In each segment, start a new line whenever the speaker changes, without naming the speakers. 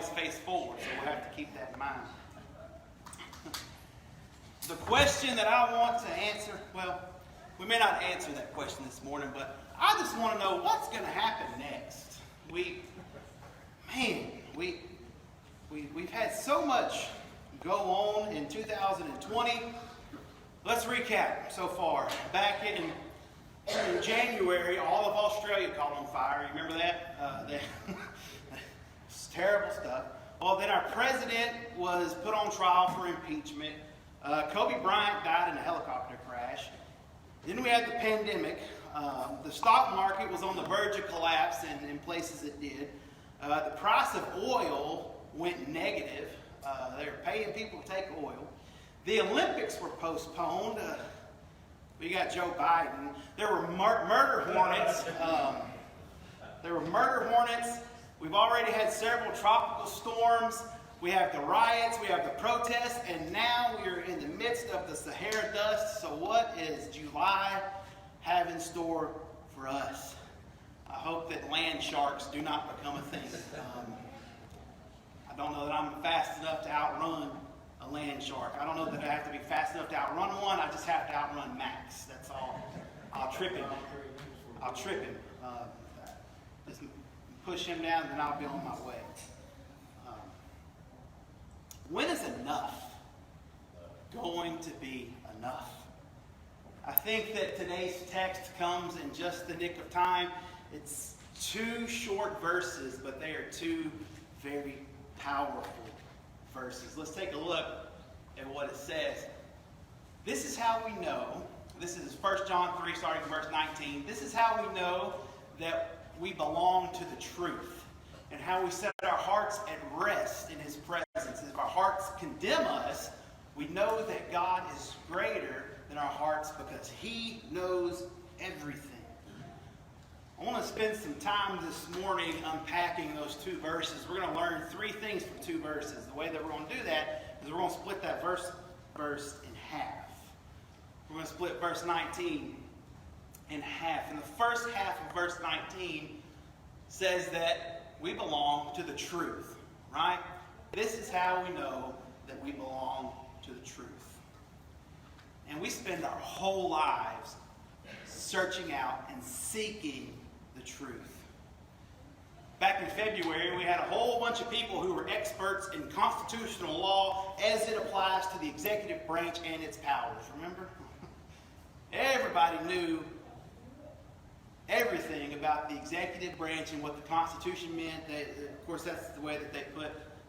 always face forward, so we'll have to keep that in mind. The question that I want to answer, well, we may not answer that question this morning, but I just want to know what's going to happen next. We've had so much go on in 2020. Let's recap so far. Back in January, all of Australia caught on fire. You remember that? It's terrible stuff. Well, then our president was put on trial for impeachment. Kobe Bryant died in a helicopter crash. Then we had the pandemic. The stock market was on the verge of collapse, and in places it did. The price of oil went negative. They were paying people to take oil. The Olympics were postponed. We got Joe Biden. There were murder hornets. We've already had several tropical storms. We have the riots. We have the protests. And now we are in the midst of the Sahara dust. So what is July have in store for us? I hope that land sharks do not become a thing. I don't know that I'm fast enough to outrun a land shark. I don't know that I have to be fast enough to outrun one. I just have to outrun Max. That's all. I'll trip him. Just push him down, then I'll be on my way. When is enough going to be enough? I think that today's text comes in just the nick of time. It's 2 short verses, but they are 2 very powerful verses. Let's take a look at what it says. This is how we know. This is 1 John 3, starting in verse 19. This is how we know that we belong to the truth, and how we set our hearts at rest in His presence. If our hearts condemn us, we know that God is greater than our hearts because He knows everything. I want to spend some time this morning unpacking those 2 verses. We're going to learn 3 things from 2 verses. The way that we're going to do that is we're going to split that verse in half. We're going to split verse 19 in half. And the first half of verse 19 says that we belong to the truth, right? This is how we know that we belong to the truth. And we spend our whole lives searching out and seeking the truth. Back in February, we had a whole bunch of people who were experts in constitutional law as it applies to the executive branch and its powers. Remember? Everybody knew everything about the executive branch and what the Constitution meant. Of course, that's the way that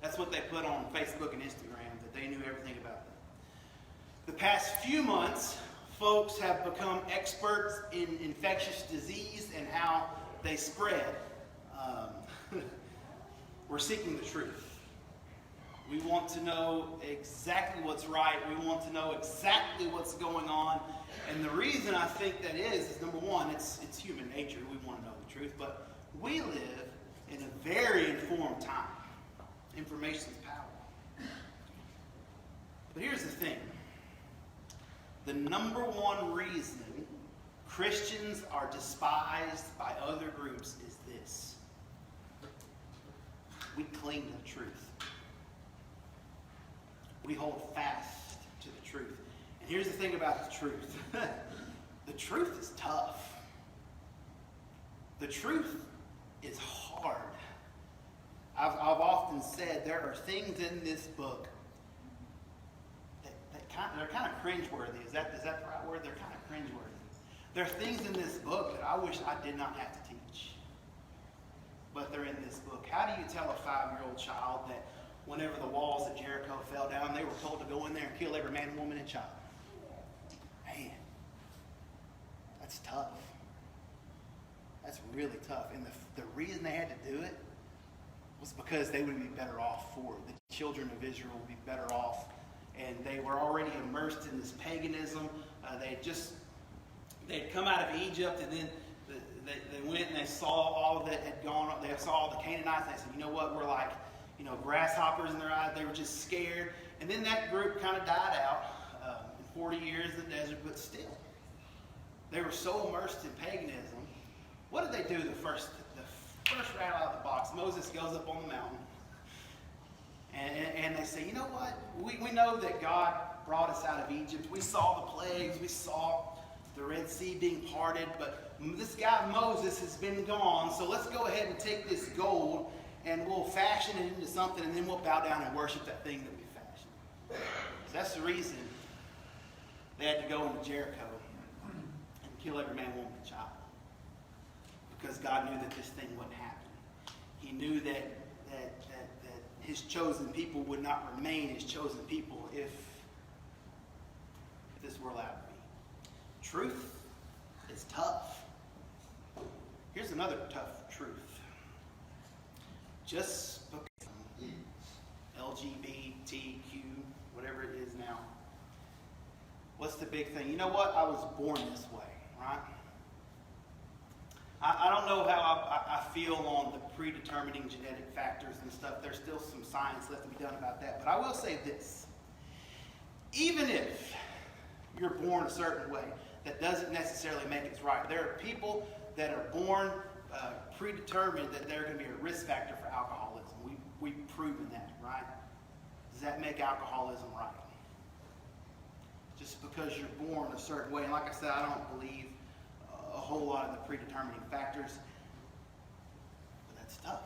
that's what they put on Facebook and Instagram, that they knew everything about them. The past few months, folks have become experts in infectious disease and how they spread. We're seeking the truth. We want to know exactly what's right. We want to know exactly what's going on. And the reason I think that is number one, it's human nature. We want to know the truth. But we live in a very informed time. Information is power. But here's the thing. The number one reason Christians are despised by other groups is this. We cling to the truth. We hold fast to the truth. And here's the thing about the truth. The truth is tough. The truth is hard. I've often said there are things in this book they're kind of cringeworthy. Is that the right word? They're kind of cringeworthy. There are things in this book that I wish I did not have to teach. But they're in this book. How do you tell a 5-year-old child that whenever the walls at Jericho fell down, they were told to go in there and kill every man, woman, and child? Man, that's tough. That's really tough. And the reason they had to do it was because they would be better off for it. The children of Israel would be better off. And they were already immersed in this paganism. They'd come out of Egypt, and then they went and they saw all that had gone on. They saw all the Canaanites, and they said, you know what, we're like, grasshoppers in their eyes. They were just scared. And then that group kind of died out in 40 years in the desert, but still. They were so immersed in paganism. What did they do the first right out of the box? Moses goes up on the mountain, And they say, you know what? We know that God brought us out of Egypt. We saw the plagues. We saw the Red Sea being parted. But this guy Moses has been gone. So let's go ahead and take this gold and we'll fashion it into something, and then we'll bow down and worship that thing that we fashioned. So that's the reason they had to go into Jericho and kill every man, woman, and child. Because God knew that this thing wouldn't happen. He knew that his chosen people would not remain his chosen people if this were allowed to be. Truth is tough. Here's another tough truth. Just because LGBTQ, whatever it is now, what's the big thing? You know what? I was born this way, right? I don't know how I feel on the predetermining genetic factors and stuff. There's still some science left to be done about that. But I will say this. Even if you're born a certain way, that doesn't necessarily make it right. There are people that are born predetermined that they're going to be a risk factor for alcoholism. We've proven that, right? Does that make alcoholism right? Just because you're born a certain way. And like I said, I don't believe a whole lot of the predetermining factors, but that's tough.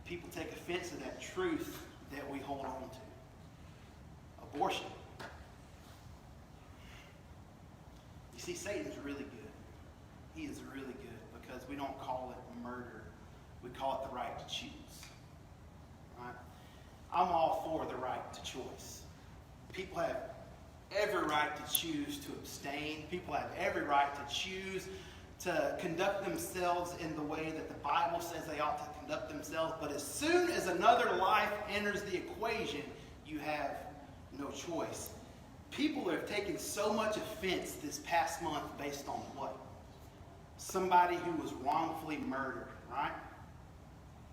People take offense to that truth that we hold on to. Abortion. You see, Satan's really good. He is really good because we don't call it murder. We call it the right to choose. Right? I'm all for the right to choice. People have every right to choose to abstain. People have every right to choose to conduct themselves in the way that the Bible says they ought to conduct themselves. But as soon as another life enters the equation, you have no choice. People have taken so much offense this past month based on what? Somebody who was wrongfully murdered, right?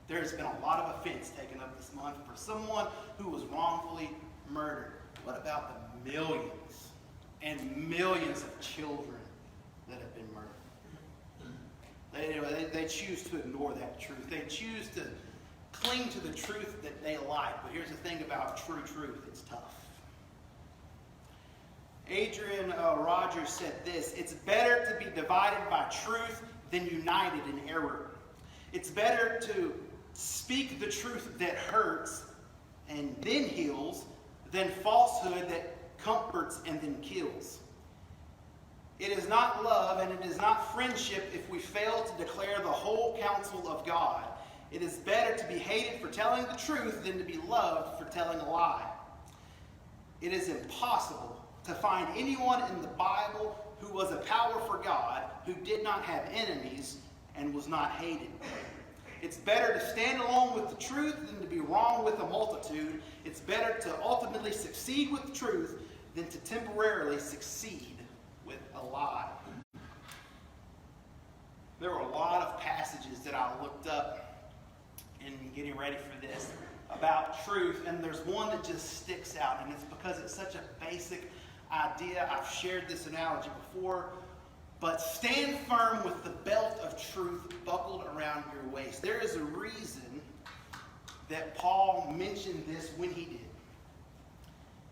There's been a lot of offense taken up this month for someone who was wrongfully murdered. What about the millions and millions of children that have been murdered? They choose to ignore that truth. They choose to cling to the truth that they like. But here's the thing about true truth. It's tough. Adrian Rogers said this: it's better to be divided by truth than united in error. It's better to speak the truth that hurts and then heals than falsehood that comforts and then kills. It is not love and it is not friendship if we fail to declare the whole counsel of God. It is better to be hated for telling the truth than to be loved for telling a lie. It is impossible to find anyone in the Bible who was a power for God, who did not have enemies and was not hated. It's better to stand alone with the truth than to be wrong with a multitude. It's better to ultimately succeed with the truth than to temporarily succeed with a lie. There were a lot of passages that I looked up in getting ready for this about truth, and there's one that just sticks out, and it's because it's such a basic idea. I've shared this analogy before, but stand firm with the belt of truth buckled around your waist. There is a reason that Paul mentioned this when he did.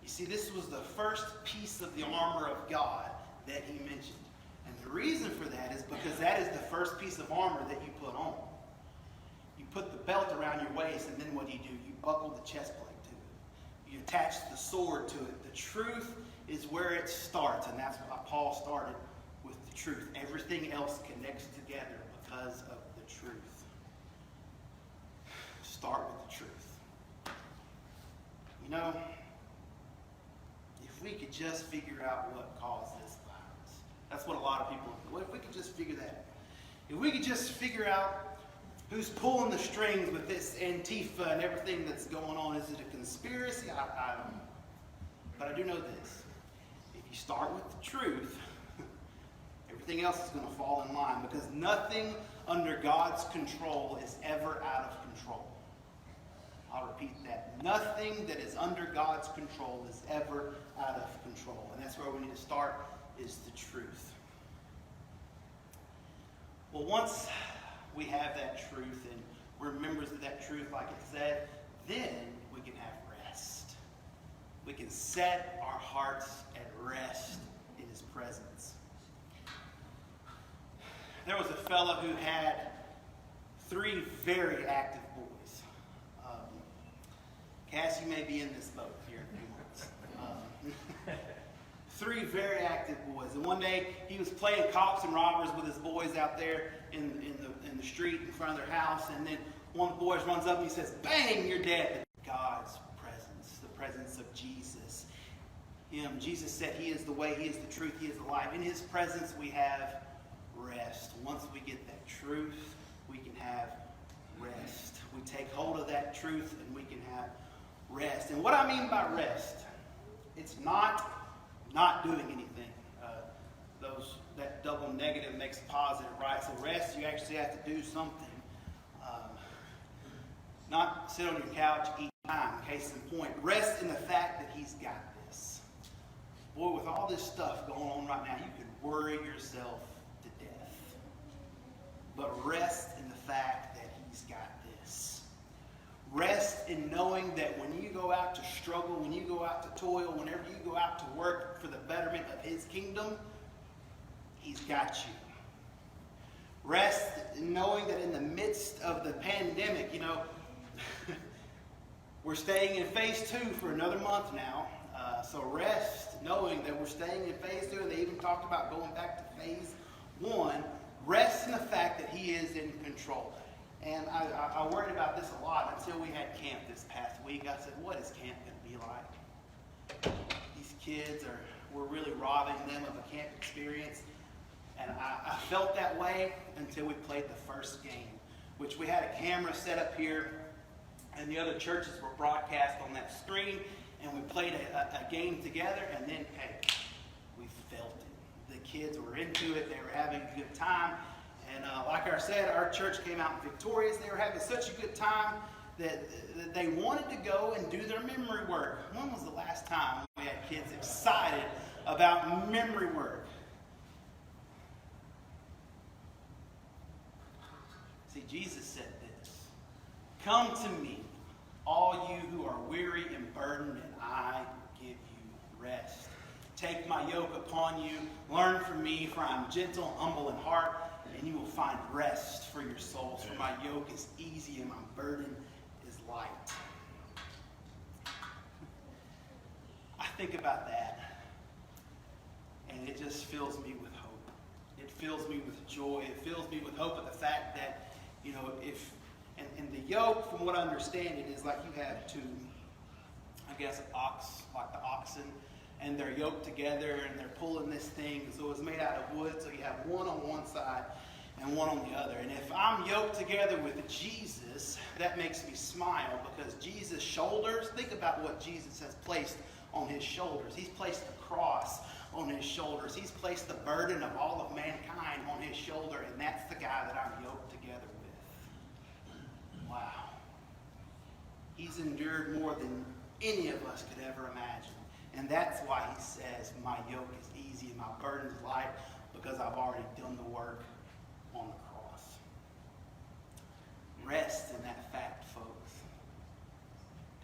You see, this was the first piece of the armor of God that he mentioned. And the reason for that is because that is the first piece of armor that you put on. You put the belt around your waist, and then what do? You buckle the chest plate to it. You attach the sword to it. The truth is where it starts, and that's why Paul started with the truth. Everything else connects together because of the truth. Start with the truth. You know, if we could just figure out what caused this violence. That's what a lot of people do. What if we could just figure that out? If we could just figure out who's pulling the strings with this Antifa and everything that's going on. Is it a conspiracy? I don't know. But I do know this. If you start with the truth, everything else is going to fall in line, because nothing under God's control is ever out of control. I'll repeat that. Nothing that is under God's control is ever out of control. And that's where we need to start, is the truth. Well, once we have that truth and we're members of that truth, like it said, then we can have rest. We can set our hearts at rest in His presence. There was a fellow who had 3 very active boys. Cass, you may be in this boat here in a few months. 3 very active boys. And one day he was playing cops and robbers with his boys out there in the street in front of their house. And then one of the boys runs up and he says, "Bang, you're dead." God's presence, the presence of Jesus. Jesus said He is the way, He is the truth, He is the life. In His presence we have rest. Once we get that truth, we can have rest. We take hold of that truth and we can have rest. And what I mean by rest, it's not doing anything. That double negative makes positive, right? So rest, you actually have to do something. Not sit on your couch, eat time. Case in point, rest in the fact that He's got this. Boy, with all this stuff going on right now, you could worry yourself to death. But rest in the fact that He's got this. Rest in knowing that when you go out to struggle, when you go out to toil, whenever you go out to work for the betterment of His kingdom, He's got you. Rest in knowing that in the midst of the pandemic, we're staying in phase 2 for another month now. So rest knowing that we're staying in phase 2, and they even talked about going back to phase 1. Rest in the fact that He is in control. And I worried about this a lot until we had camp this past week. I said, what is camp going to be like? These kids we're really robbing them of a camp experience. And I felt that way until we played the first game, which we had a camera set up here, and the other churches were broadcast on that screen, and we played a game together, and then, hey, we felt it. The kids were into it. They were having a good time. And like I said, our church came out victorious. They were having such a good time that they wanted to go and do their memory work. When was the last time we had kids excited about memory work? See, Jesus said this, "Come to me, all you who are weary and burdened, and I will give you rest. Take my yoke upon you, learn from me, for I am gentle, humble in heart, and you will find rest for your souls. For my yoke is easy and my burden is light." I think about that, and it just fills me with hope. It fills me with joy. It fills me with hope at the fact that, and the yoke, from what I understand, it is like you have 2, like the oxen, and they're yoked together and they're pulling this thing. So it's made out of wood, so you have one on one side and one on the other. And if I'm yoked together with Jesus, that makes me smile, because Jesus' shoulders, think about what Jesus has placed on His shoulders. He's placed the cross on His shoulders. He's placed the burden of all of mankind on His shoulder, and that's the guy that I'm yoked together with. Wow. He's endured more than any of us could ever imagine. And that's why He says, my yoke is easy and my burden is light, because I've already done the work on the cross. Rest in that fact, folks,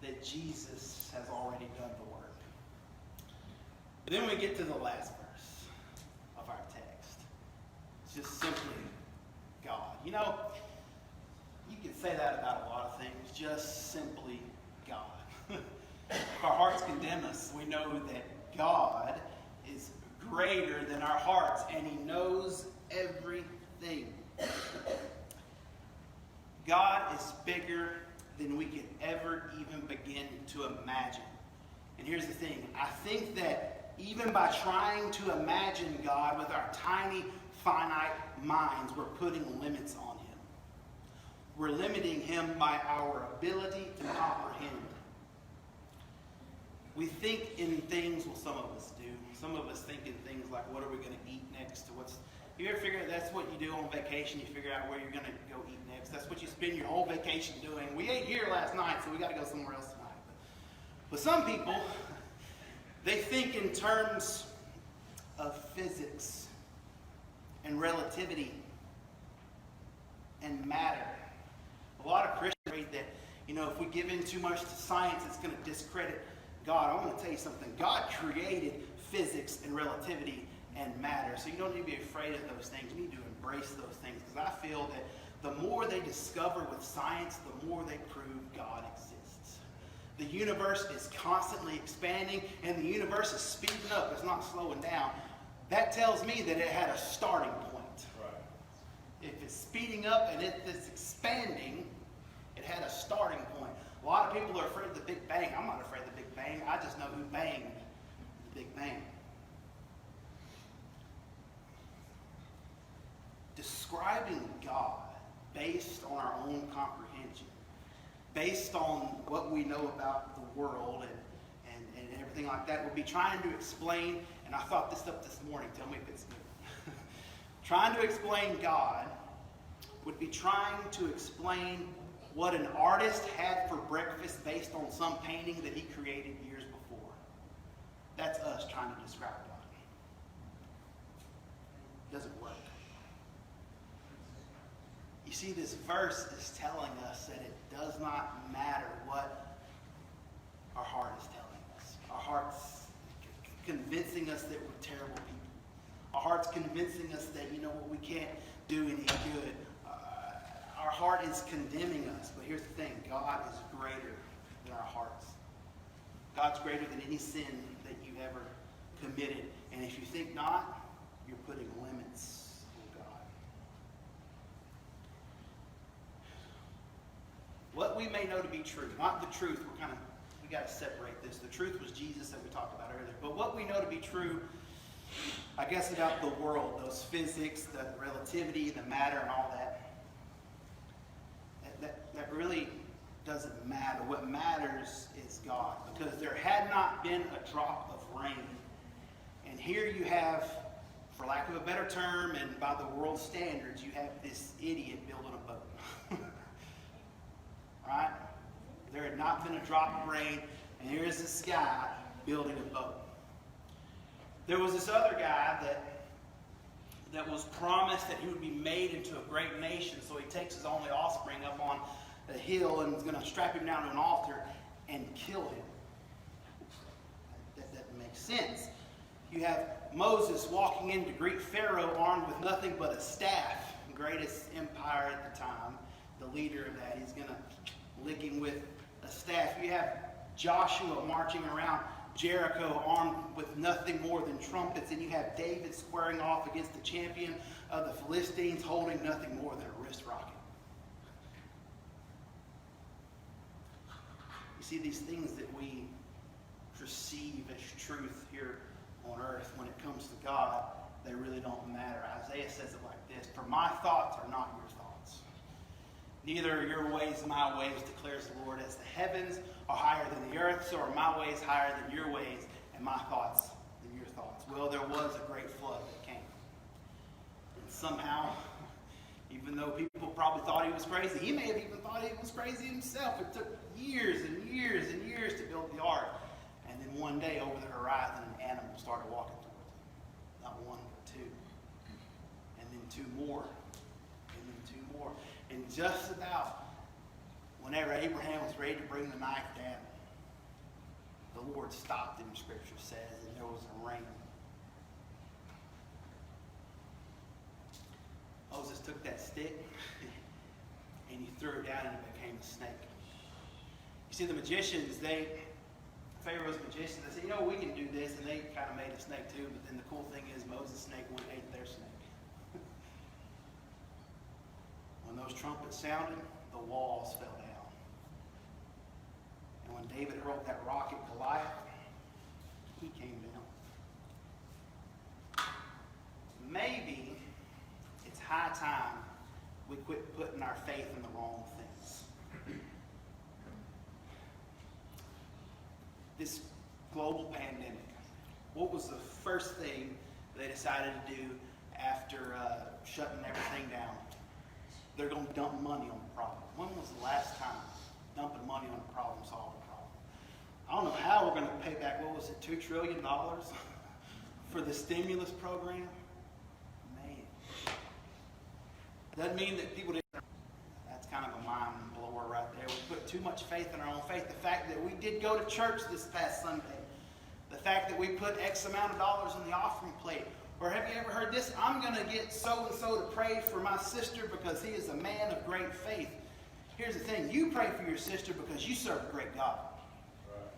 that Jesus has already done the work. But then we get to the last verse of our text. It's just simply God. You can say that about a lot of things, just simply God. If our hearts condemn us, we know that God is greater than our hearts, and He knows everything. God is bigger than we could ever even begin to imagine. And here's the thing. I think that even by trying to imagine God with our tiny, finite minds, we're putting limits on Him. We're limiting Him by our ability to comprehend. We think in things, well, some of us do. Some of us think in things like, what are we going to eat next? You ever figure that's what you do on vacation? You figure out where you're going to go eat next. That's what you spend your whole vacation doing. We ate here last night, so we got to go somewhere else tonight. But some people, they think in terms of physics and relativity and matter. A lot of Christians read that, if we give in too much to science, it's going to discredit God. I want to tell you something. God created physics and relativity and matter. So you don't need to be afraid of those things. You need to embrace those things, because I feel that the more they discover with science, the more they prove God exists. The universe is constantly expanding, and the universe is speeding up. It's not slowing down. That tells me that it had a starting point.
Right.
If it's speeding up and it's expanding, it had a starting point. A lot of people are afraid of the Big Bang. I'm not afraid of the Big Bang. I just know who banged the Big Bang. Describing God based on our own comprehension, based on what we know about the world and everything like that, would be trying to explain, and I thought this up this morning, tell me if it's good. Trying to explain God would be trying to explain what an artist had for breakfast based on some painting that he created years before. That's us trying to describe God. It doesn't work. You see, this verse is telling us that it does not matter what our heart is telling us. Our heart's convincing us that we're terrible people. Our heart's convincing us that, we can't do any good. Our heart is condemning us. But here's the thing. God is greater than our hearts. God's greater than any sin that you've ever committed. And if you think not, you're putting limits on God. What we may know to be true, not the truth, we got to separate this. The truth was Jesus that we talked about earlier. But what we know to be true, I guess, about the world, those physics, the relativity, the matter, and all that, that really doesn't matter. What matters is God, because there had not been a drop of rain. And here you have, for lack of a better term, and by the world's standards, you have this idiot building a boat. Right? There had not been a drop of rain, and here is this guy building a boat. There was this other guy that was promised that he would be made into a great nation, so he takes his only offspring up on a hill and is going to strap him down to an altar and kill him. That doesn't make sense. You have Moses walking in to greet Pharaoh armed with nothing but a staff, greatest empire at the time, the leader of that. He's going to lick him with a staff. You have Joshua marching around Jericho armed with nothing more than trumpets, and you have David squaring off against the champion of the Philistines holding nothing more than a wrist rocket. You see, these things that we perceive as truth here on earth, when it comes to God, they really don't matter. Isaiah says it like this: "For my thoughts are not your thoughts. Neither are your ways my ways, declares the Lord. As the heavens are higher than the earth, so are my ways higher than your ways, and my thoughts than your thoughts." Well, there was a great flood that came. And somehow, even though people probably thought he was crazy, he may have even thought he was crazy himself. It took years and years and years to build the ark. And then one day, over the horizon, an animal started walking towards him. Not one, but two. And then two more. And then two more. And just about whenever Abraham was ready to bring the knife down, the Lord stopped him, Scripture says, and there was a rain. Moses took that stick and he threw it down and it became a snake. You see, the magicians, Pharaoh's magicians, they said, we can do this, and they kind of made a snake too, but then the cool thing is Moses' snake went and ate their snake. When those trumpets sounded, the walls fell down. And when David hurled that rock at Goliath, he came down. Maybe it's high time we quit putting our faith in the wrong things. This global pandemic, what was the first thing they decided to do after shutting everything down? They're going to dump money on the problem. When was the last time dumping money on a problem solved a problem? I don't know how we're going to pay back, what was it, $2 trillion for the stimulus program? Man. Doesn't mean that people didn't. That's kind of a mind blower right there. We put too much faith in our own faith. The fact that we did go to church this past Sunday. The fact that we put X amount of dollars in the offering plate. Or have you ever heard this? I'm going to get so-and-so to pray for my sister because he is a man of great faith. Here's the thing. You pray for your sister because you serve a great God.
Right.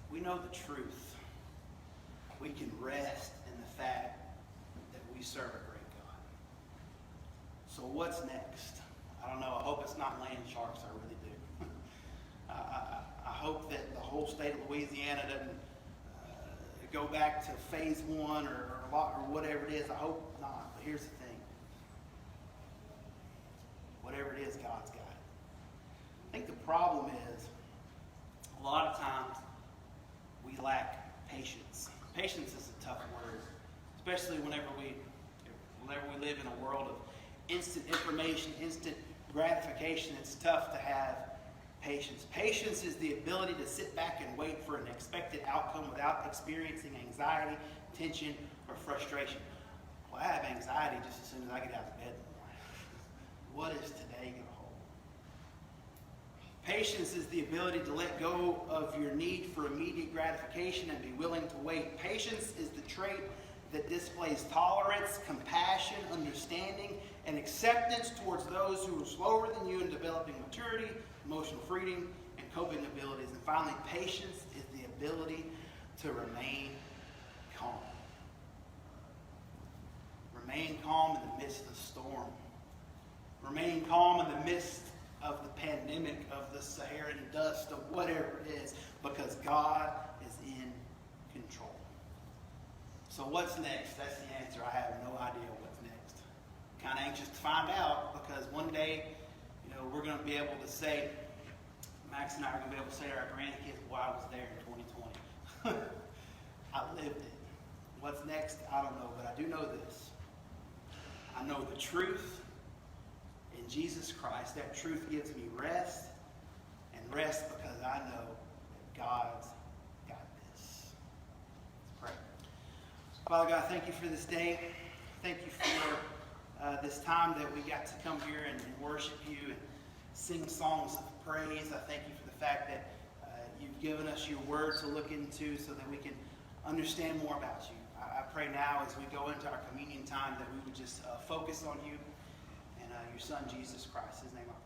We know the truth. We can rest in the fact that we serve a great God. So what's next? I don't know. I hope it's not land sharks. I really do. I hope that the whole state of Louisiana doesn't go back to phase 1 or whatever it is. I hope not. But here's the thing. Whatever it is, God's got it. I think the problem is a lot of times we lack patience. Patience is a tough word, especially whenever we live in a world of instant information, instant gratification. It's tough to have patience. Patience is the ability to sit back and wait for an expected outcome without experiencing anxiety, tension, or frustration. Well, I have anxiety just as soon as I get out of bed in the morning. What is today going to hold? Patience is the ability to let go of your need for immediate gratification and be willing to wait. Patience is the trait that displays tolerance, compassion, understanding, and acceptance towards those who are slower than you in developing maturity, emotional freedom, and coping abilities. And finally, patience is the ability to remain calm. Remain calm in the midst of the storm. Remain calm in the midst of the pandemic, of the Saharan dust, of whatever it is, because God is in control. So what's next? That's the answer. I have no idea what's next. Kind of anxious to find out, because one day, we're going to be able to say, Max and I are going to be able to say to our grandkids, well, I was there in 2020. I lived it. What's next? I don't know, but I do know this. I know the truth in Jesus Christ. That truth gives me rest, and rest because I know that God's got this. Let's pray. Father God, thank you for this day. Thank you for this time that we got to come here and worship you and sing songs of praise. I thank you for the fact that you've given us your word to look into so that we can understand more about you. I pray now as we go into our communion time that we would just focus on you and your son, Jesus Christ. His name I